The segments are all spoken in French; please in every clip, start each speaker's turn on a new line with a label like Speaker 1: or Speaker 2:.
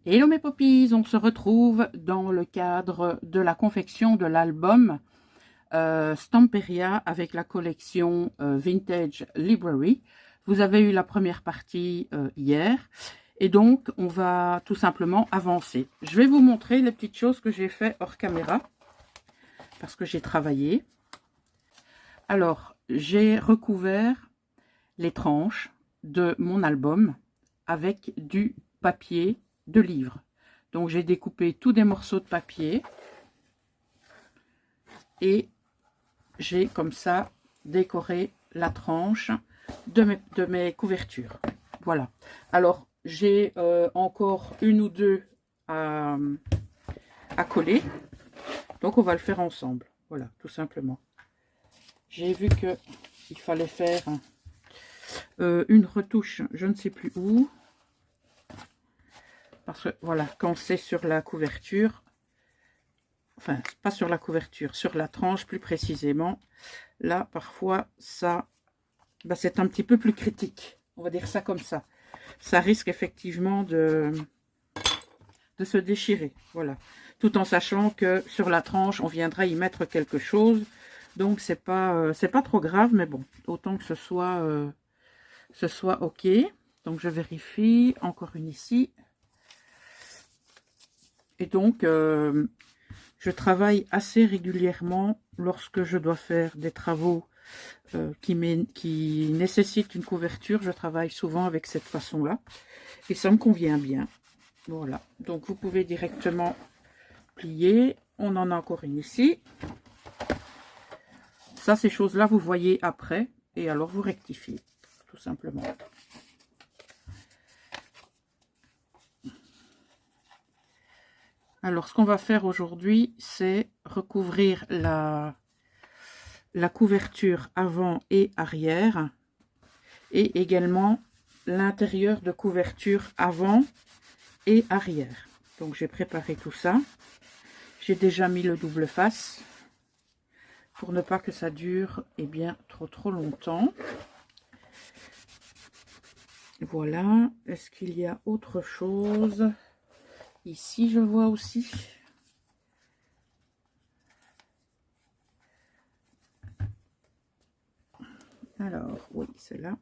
Speaker 1: Hello mes poppies, on se retrouve dans le cadre de la confection de l'album Stamperia avec la collection Vintage Library. Vous avez eu la première partie hier et donc on va tout simplement avancer. Je vais vous montrer les petites choses que j'ai fait hors caméra parce que j'ai travaillé. Alors, j'ai recouvert les tranches de mon album avec du papier de livre. Donc j'ai découpé tous des morceaux de papier et j'ai comme ça décoré la tranche de mes couvertures. Voilà. Alors j'ai encore une ou deux à coller. Donc on va le faire ensemble. Voilà, tout simplement. J'ai vu que il fallait faire une retouche, je ne sais plus où. Parce que voilà, quand c'est sur la couverture, enfin pas sur la couverture, sur la tranche plus précisément, là parfois ça, c'est un petit peu plus critique, on va dire ça comme ça. Ça risque effectivement de se déchirer, voilà. Tout en sachant que sur la tranche, on viendra y mettre quelque chose, donc c'est pas trop grave, mais bon, autant que ce soit ok. Donc je vérifie, encore une ici. Et donc, je travaille assez régulièrement lorsque je dois faire des travaux qui nécessitent une couverture. Je travaille souvent avec cette façon-là. Et ça me convient bien. Voilà. Donc, vous pouvez directement plier. On en a encore une ici. Ça, ces choses-là, vous voyez après. Et alors, vous rectifiez, tout simplement. Alors, ce qu'on va faire aujourd'hui, c'est recouvrir la couverture avant et arrière et également l'intérieur de couverture avant et arrière. Donc, j'ai préparé tout ça. J'ai déjà mis le double face pour ne pas que ça dure trop longtemps. Voilà. Est-ce qu'il y a autre chose? Ici, je vois aussi. Alors, oui, c'est là.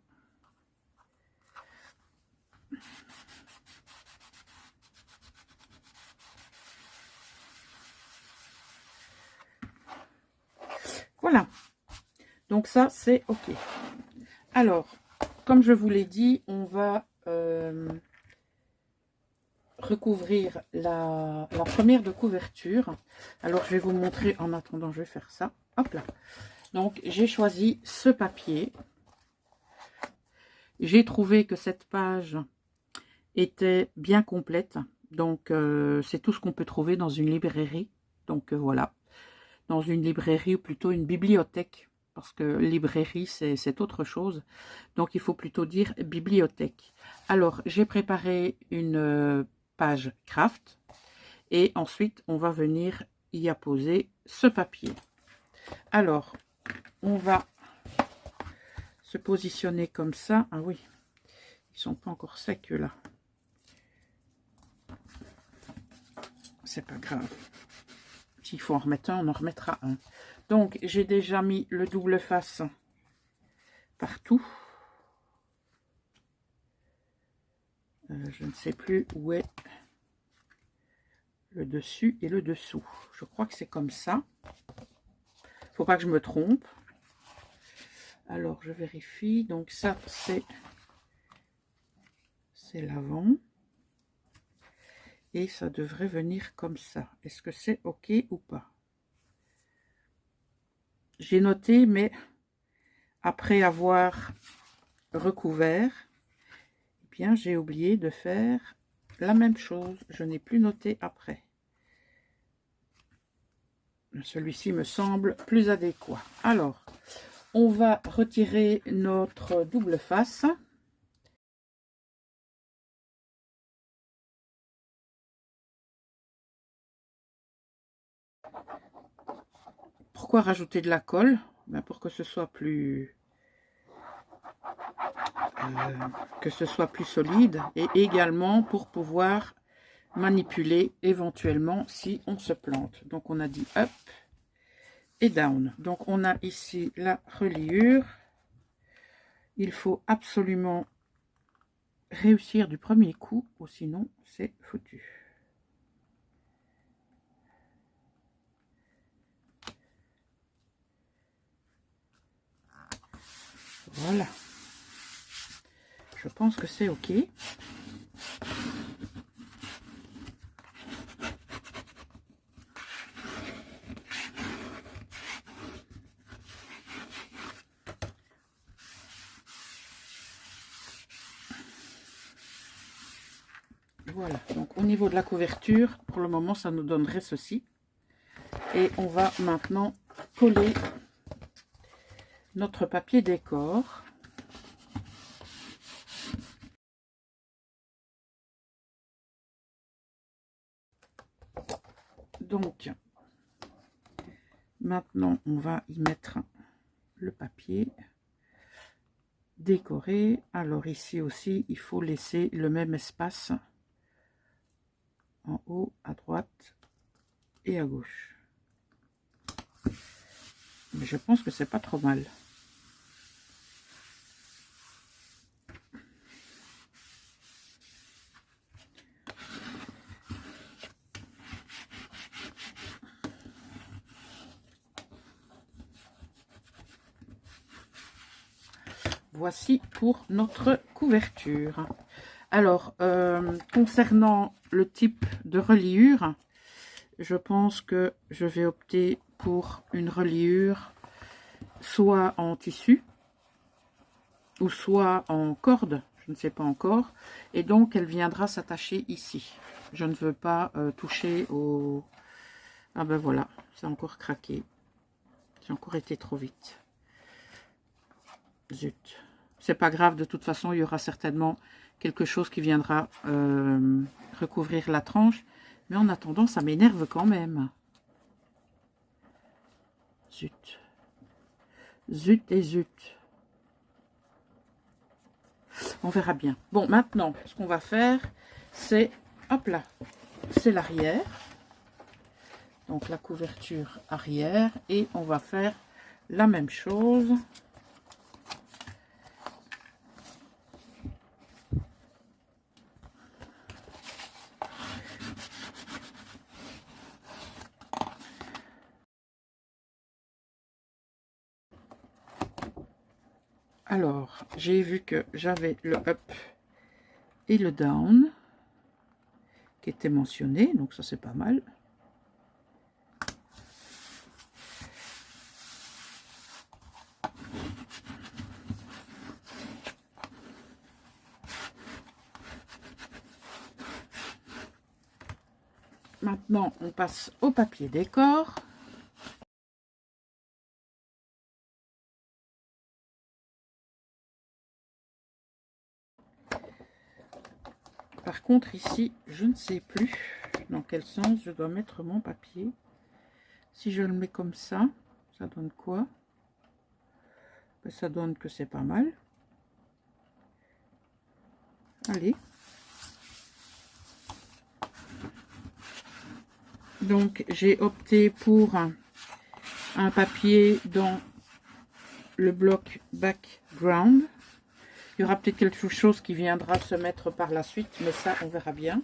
Speaker 1: Voilà. Donc ça, c'est OK. Alors, comme je vous l'ai dit, on va recouvrir la première de couverture. Alors, je vais vous montrer en attendant, je vais faire ça. Hop là. Donc, j'ai choisi ce papier. J'ai trouvé que cette page était bien complète. Donc, c'est tout ce qu'on peut trouver dans une librairie. Donc, voilà. Dans une librairie ou plutôt une bibliothèque. Parce que librairie, c'est autre chose. Donc, il faut plutôt dire bibliothèque. Alors, j'ai préparé une page craft. Et ensuite, on va venir y apposer ce papier. Alors, on va se positionner comme ça. Ah oui, ils sont pas encore secs là. C'est pas grave. S'il faut en remettre un, on en remettra un. Donc, j'ai déjà mis le double face partout. Je ne sais plus où est le dessus et le dessous. Je crois que c'est comme ça. Faut pas que je me trompe. Alors, je vérifie. Donc, ça, c'est l'avant. Et ça devrait venir comme ça. Est-ce que c'est OK ou pas? J'ai noté, mais après avoir recouvert, eh bien, j'ai oublié de faire la même chose. Je n'ai plus noté après. Celui-ci me semble plus adéquat. Alors, on va retirer notre double face. Pourquoi rajouter de la colle? Pour que ce soit plus solide et également pour pouvoir manipuler éventuellement si on se plante. Donc on a dit up et down. Donc on a ici la reliure. Il faut absolument réussir du premier coup, ou sinon c'est foutu. Voilà. Je pense que c'est OK. Voilà, donc au niveau de la couverture, pour le moment, ça nous donnerait ceci. Et on va maintenant coller notre papier décor. Donc, maintenant, on va y mettre le papier décoré. Alors ici aussi, il faut laisser le même espace en haut, à droite et à gauche. Mais je pense que c'est pas trop mal. Voici pour notre couverture. Alors, concernant le type de reliure, je pense que je vais opter pour une reliure soit en tissu ou soit en corde, je ne sais pas encore. Et donc, elle viendra s'attacher ici. Je ne veux pas toucher au... Ah ben voilà, c'est encore craqué. J'ai encore été trop vite. Zut. C'est pas grave, de toute façon, il y aura certainement quelque chose qui viendra recouvrir la tranche. Mais en attendant, ça m'énerve quand même. Zut. Zut et zut. On verra bien. Bon, maintenant, ce qu'on va faire, c'est... Hop là. C'est l'arrière. Donc, la couverture arrière. Et on va faire la même chose. Alors, j'ai vu que j'avais le up et le down qui étaient mentionnés, donc ça c'est pas mal. Maintenant, on passe au papier décor. Par contre, ici, je ne sais plus dans quel sens je dois mettre mon papier. Si je le mets comme ça donne quoi? Ben, ça donne que c'est pas mal. Allez. Donc, j'ai opté pour un papier dans le bloc background. Il y aura peut-être quelque chose qui viendra se mettre par la suite, mais ça, on verra bien.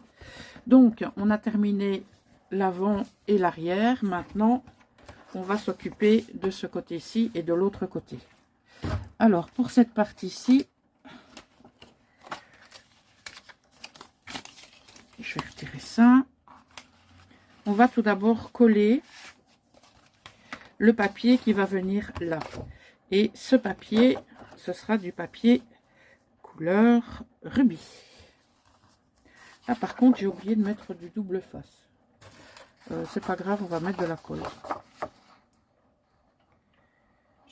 Speaker 1: Donc, on a terminé l'avant et l'arrière. Maintenant, on va s'occuper de ce côté-ci et de l'autre côté. Alors, pour cette partie-ci, je vais retirer ça. On va tout d'abord coller le papier qui va venir là. Et ce papier, ce sera du papier couleur rubis. Là, par contre, j'ai oublié de mettre du double face. C'est pas grave, on va mettre de la colle.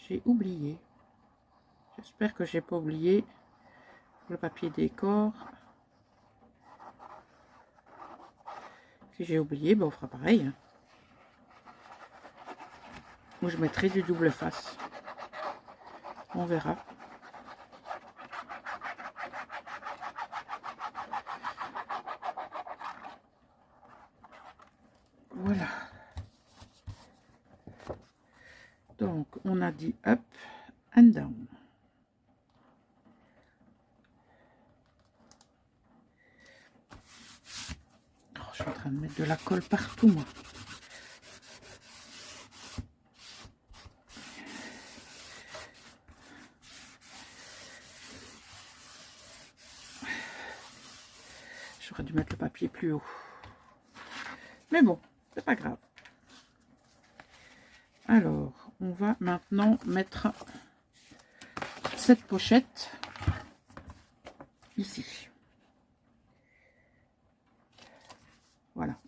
Speaker 1: J'ai oublié. J'espère que j'ai pas oublié le papier décor. Si j'ai oublié, ben on fera pareil. Ou je mettrai du double face. On verra. Voilà. Donc, on a dit up and down. Oh, je suis en train de mettre de la colle partout, moi. J'aurais dû mettre le papier plus haut. Mais bon, c'est pas grave. Alors, on va maintenant mettre cette pochette ici. Voilà.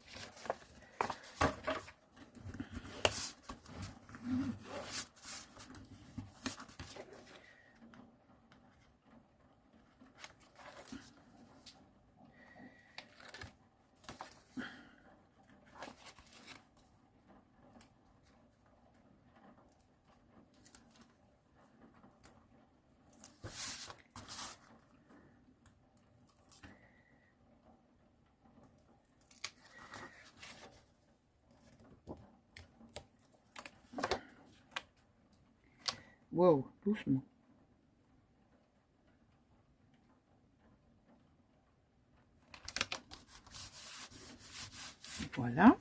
Speaker 1: Wow, doucement. Voilà.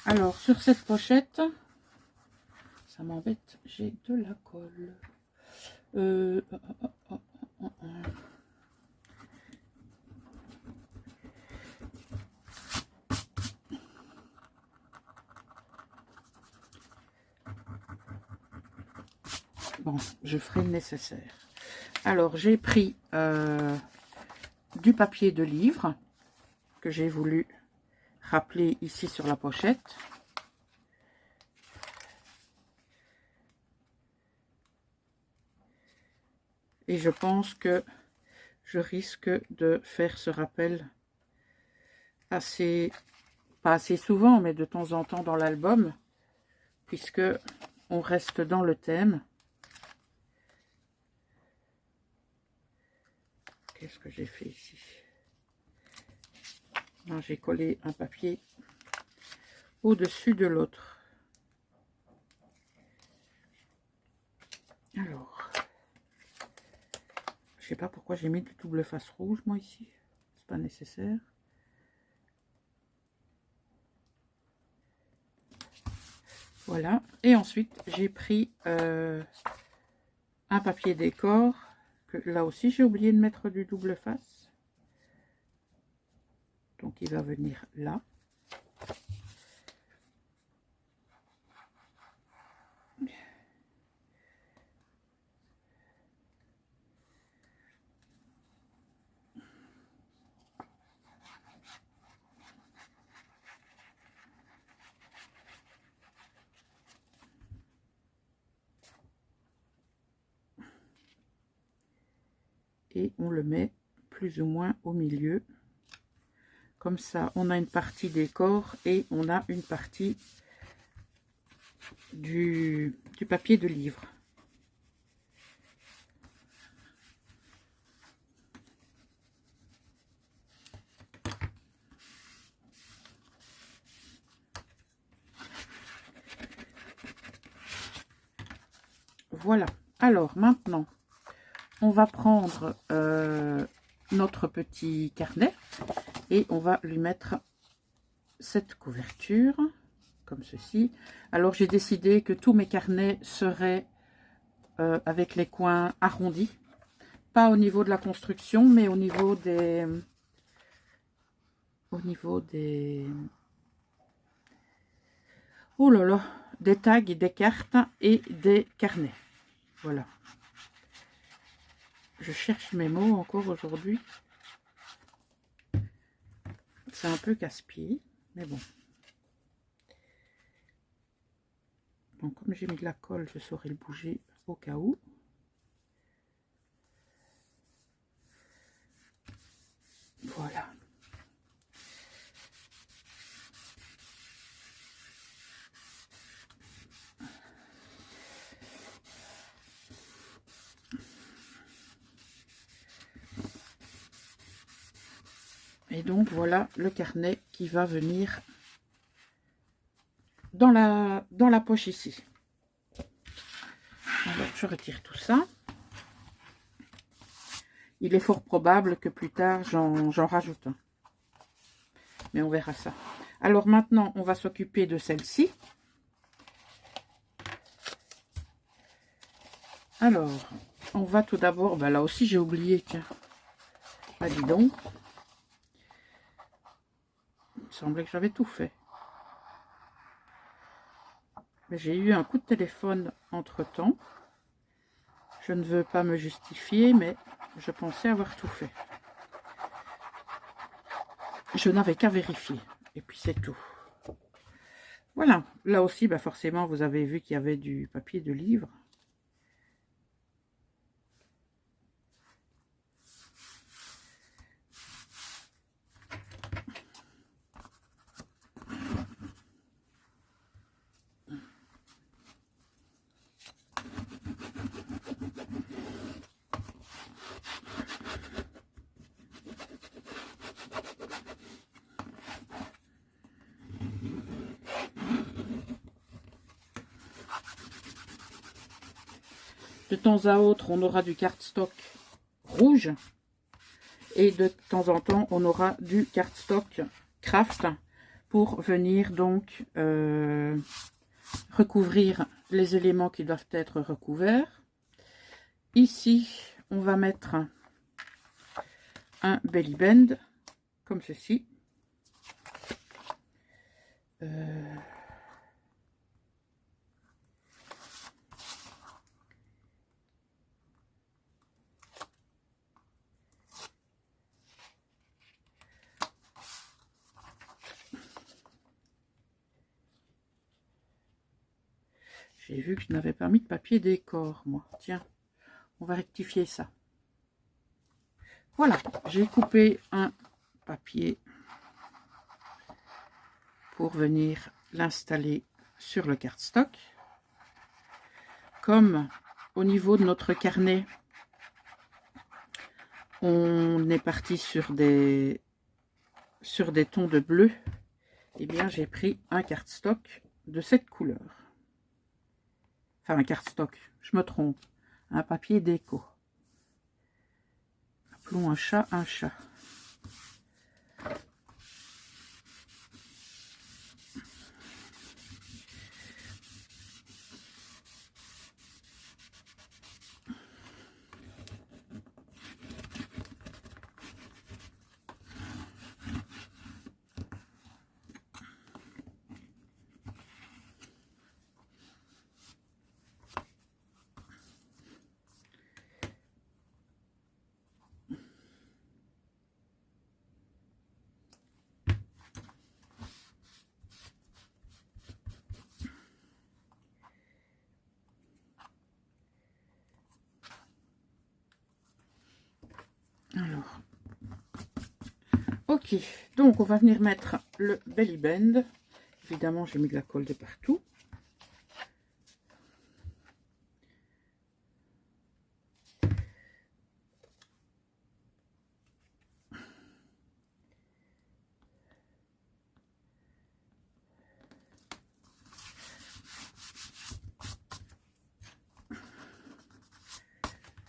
Speaker 1: Alors, sur cette pochette, ça m'embête, j'ai de la colle. Bon, je ferai le nécessaire. Alors, j'ai pris du papier de livre que j'ai voulu rappeler ici sur la pochette. Et je pense que je risque de faire ce rappel assez, pas assez souvent, mais de temps en temps dans l'album, puisque on reste dans le thème. Qu'est-ce que j'ai fait ici? J'ai collé un papier au-dessus de l'autre. Alors, je sais pas pourquoi j'ai mis du double face rouge, moi, ici. C'est pas nécessaire. Voilà. Et ensuite, j'ai pris un papier décor, que là aussi, j'ai oublié de mettre du double face. Donc, il va venir là. Et on le met plus ou moins au milieu. Comme ça, on a une partie décor et on a une partie du papier de livre. Voilà. Alors, maintenant, on va prendre notre petit carnet et on va lui mettre cette couverture, comme ceci. Alors, j'ai décidé que tous mes carnets seraient avec les coins arrondis. Pas au niveau de la construction, mais au niveau des... Oh là là, des tags, des cartes et des carnets. Voilà. Je cherche mes mots encore aujourd'hui. C'est un peu casse-pied, mais bon. Donc, comme j'ai mis de la colle, je saurai le bouger au cas où. Voilà. Et donc voilà le carnet qui va venir dans la poche ici. Alors je retire tout ça. Il est fort probable que plus tard j'en rajoute un. Mais on verra ça. Alors maintenant on va s'occuper de celle-ci. Alors on va tout d'abord, ben là aussi j'ai oublié, tiens. Ah dis donc. Il me semblait que j'avais tout fait. Mais j'ai eu un coup de téléphone entre-temps. Je ne veux pas me justifier, mais je pensais avoir tout fait. Je n'avais qu'à vérifier. Et puis c'est tout. Voilà. Là aussi, bah forcément, vous avez vu qu'il y avait du papier de livre. De temps à autre, on aura du cardstock rouge. Et de temps en temps, on aura du cardstock craft pour venir donc recouvrir les éléments qui doivent être recouverts. Ici, on va mettre un belly band, comme ceci. J'ai vu que je n'avais pas mis de papier décor, moi. Tiens, on va rectifier ça. Voilà, j'ai coupé un papier pour venir l'installer sur le cardstock. Comme au niveau de notre carnet, on est parti sur des tons de bleu, et bien j'ai pris un cardstock de cette couleur. Enfin un cardstock, je me trompe, un papier déco. Appelons un chat un chat. Alors, ok, donc on va venir mettre le belly band. Évidemment, j'ai mis de la colle de partout.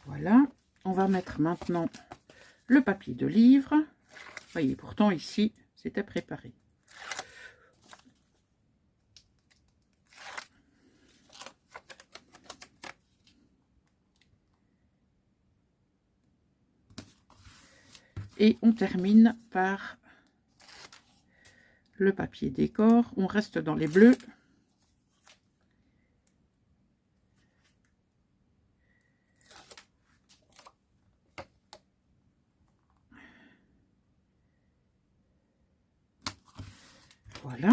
Speaker 1: Voilà, on va mettre maintenant le papier de livre. Vous voyez, pourtant ici, c'était préparé. Et on termine par le papier décor. On reste dans les bleus. Voilà.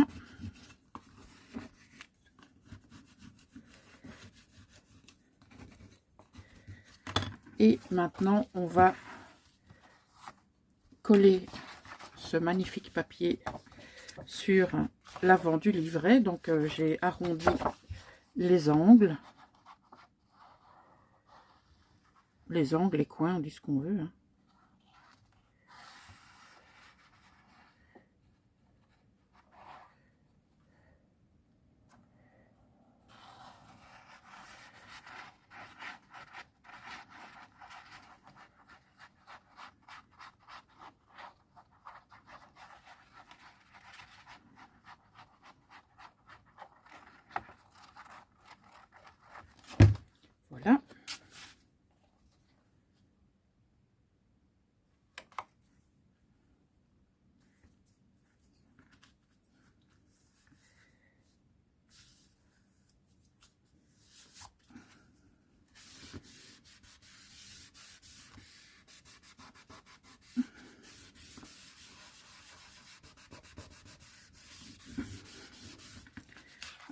Speaker 1: Et maintenant, on va coller ce magnifique papier sur l'avant du livret. Donc, j'ai arrondi les angles. Les angles, les coins, on dit ce qu'on veut. Hein.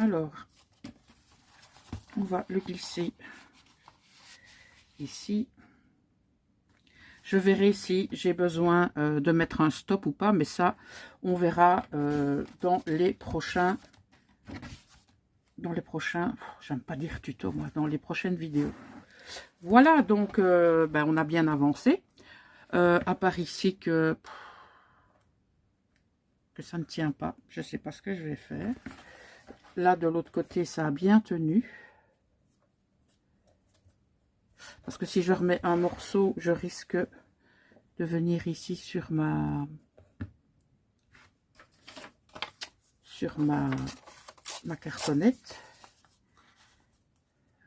Speaker 1: Alors, on va le glisser ici. Je verrai si j'ai besoin de mettre un stop ou pas, mais ça, on verra dans les prochains, j'aime pas dire tuto, moi, dans les prochaines vidéos. Voilà, donc, on a bien avancé. À part ici que ça ne tient pas. Je sais pas ce que je vais faire. Là, de l'autre côté, ça a bien tenu. Parce que si je remets un morceau, je risque de venir ici sur ma cartonnette.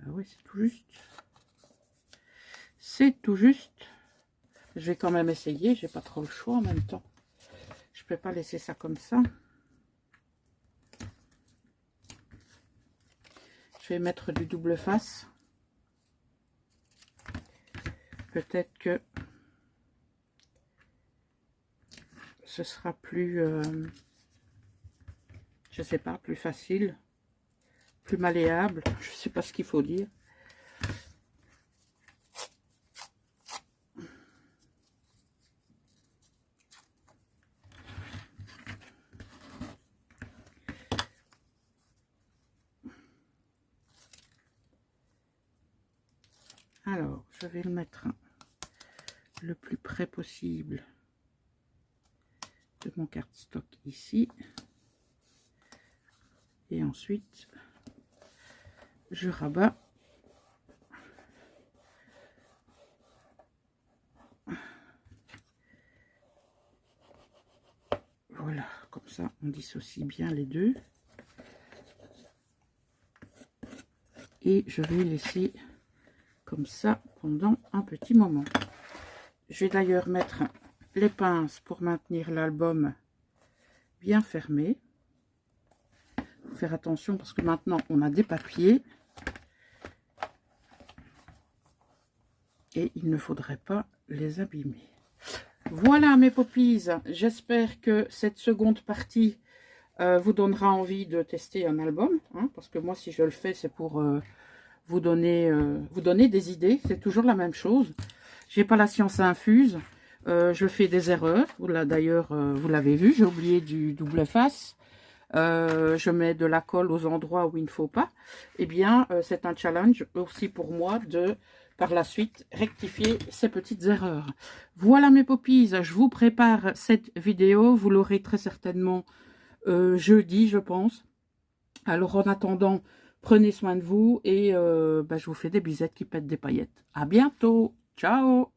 Speaker 1: Ah oui, c'est tout juste. C'est tout juste. Je vais quand même essayer, j'ai pas trop le choix en même temps. Je peux pas laisser ça comme ça. Je vais mettre du double face. Peut-être que ce sera plus, je sais pas, plus facile, plus malléable. Je sais pas ce qu'il faut dire. Alors, je vais le mettre le plus près possible de mon cardstock ici. Et ensuite, je rabats. Voilà, comme ça, on dissocie bien les deux. Et je vais laisser comme ça pendant un petit moment. Je vais d'ailleurs mettre les pinces pour maintenir l'album bien fermé. Faut faire attention parce que maintenant on a des papiers et il ne faudrait pas les abîmer. Voilà mes poppies, j'espère que cette seconde partie vous donnera envie de tester un album, hein, parce que moi si je le fais c'est pour vous donner des idées, c'est toujours la même chose. J'ai pas la science infuse, je fais des erreurs, d'ailleurs vous l'avez vu, j'ai oublié du double face, je mets de la colle aux endroits où il ne faut pas. Eh bien c'est un challenge aussi pour moi de par la suite rectifier ces petites erreurs. Voilà mes poppies, je vous prépare cette vidéo, vous l'aurez très certainement jeudi je pense. Alors en attendant, prenez soin de vous et je vous fais des bisettes qui pètent des paillettes. À bientôt. Ciao.